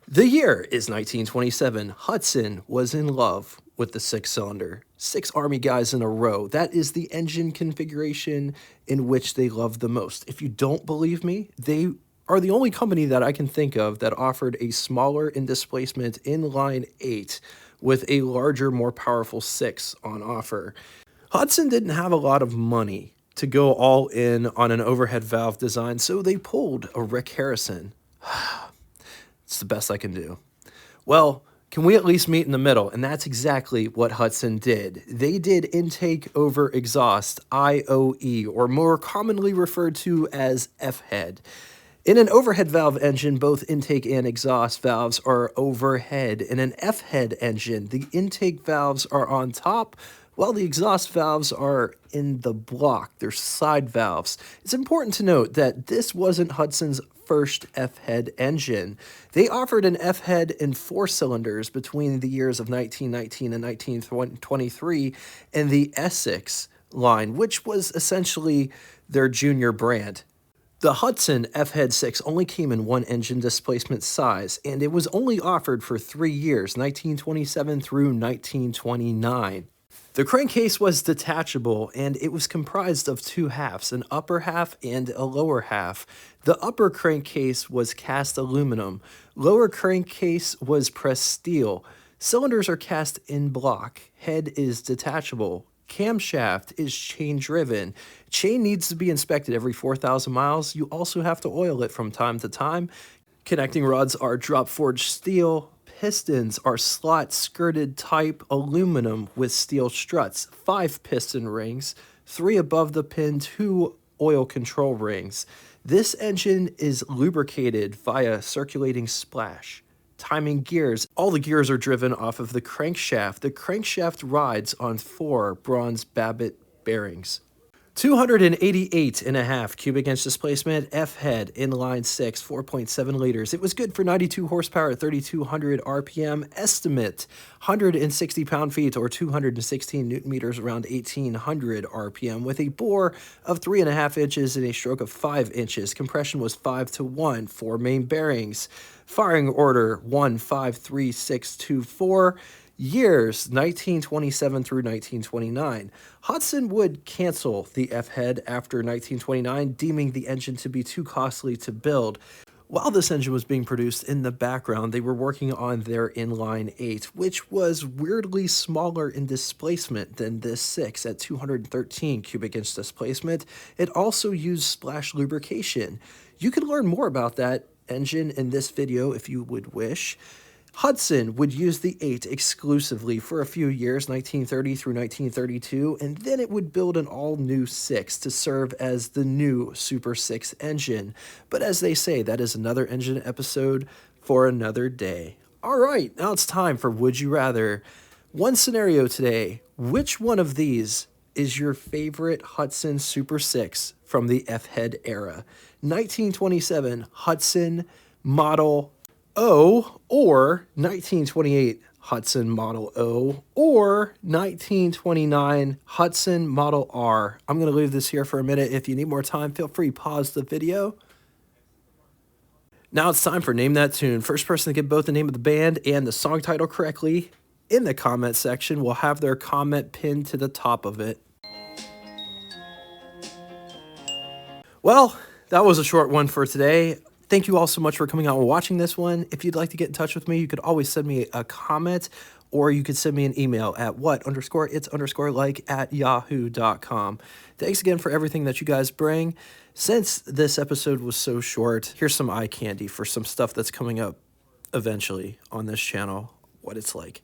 The year is 1927. Hudson was in love with the six-cylinder. Six Army guys in a row. That is the engine configuration in which they love the most. If you don't believe me, they are the only company that I can think of that offered a smaller in displacement inline 8 with a larger, more powerful 6 on offer. Hudson didn't have a lot of money to go all in on an overhead valve design, so they pulled a Rick Harrison. It's the best I can do. Well, can we at least meet in the middle? And that's exactly what Hudson did. They did intake over exhaust, IOE, or more commonly referred to as F-HEAD. In an overhead valve engine, both intake and exhaust valves are overhead. In an F-HEAD engine, the intake valves are on top, while the exhaust valves are in the block. They're side valves. It's important to note that this wasn't Hudson's first F-HEAD engine. They offered an F-HEAD in 4 cylinders between the years of 1919 and 1923 in the Essex line, which was essentially their junior brand. The Hudson F-HEAD Six only came in one engine displacement size, and it was only offered for 3 years, 1927 through 1929. The crankcase was detachable, and it was comprised of 2 halves, an upper half and a lower half. The upper crankcase was cast aluminum. Lower crankcase was pressed steel. Cylinders are cast in block. Head is detachable. Camshaft is chain-driven. Chain needs to be inspected every 4,000 miles. You also have to oil it from time to time. Connecting rods are drop-forged steel. Pistons are slot-skirted type aluminum with steel struts. 5 piston rings, 3 above the pin, 2 oil control rings. This engine is lubricated via circulating splash. Timing gears. All the gears are driven off of the crankshaft. The crankshaft rides on 4 bronze Babbitt bearings. 288.5 cubic inch displacement, F-HEAD, inline 6, 4.7 liters. It was good for 92 horsepower at 3,200 RPM. Estimate 160 pound-feet or 216 newton meters around 1,800 RPM with a bore of 3.5 inches and a stroke of 5 inches. Compression was 5-to-1. 4 main bearings. Firing order 153624. Years 1927 through 1929. Hudson would cancel the F-HEAD after 1929, deeming the engine to be too costly to build. While this engine was being produced in the background, they were working on their inline 8, which was weirdly smaller in displacement than this 6 at 213 cubic inch displacement. It also used splash lubrication. You can learn more about that engine in this video if you would wish. Hudson would use the 8 exclusively for a few years, 1930 through 1932, and then it would build an all-new 6 to serve as the new Super 6 engine. But as they say, that is another engine episode for another day. All right, now it's time for Would You Rather. One scenario today. Which one of these is your favorite Hudson Super 6 from the F-HEAD era? 1927 Hudson Model O, or 1928 Hudson Model O, or 1929 Hudson Model R. I'm going to leave this here for a minute. If you need more time, feel free to pause the video. Now it's time for Name That Tune. First person to get both the name of the band and the song title correctly in the comment section will have their comment pinned to the top of it. Well, that was a short one for today. Thank you all so much for coming out and watching this one. If you'd like to get in touch with me, you could always send me a comment, or you could send me an email at what_its_like@yahoo.com. Thanks again for everything that you guys bring. Since this episode was so short, here's some eye candy for some stuff that's coming up eventually on this channel, what it's like.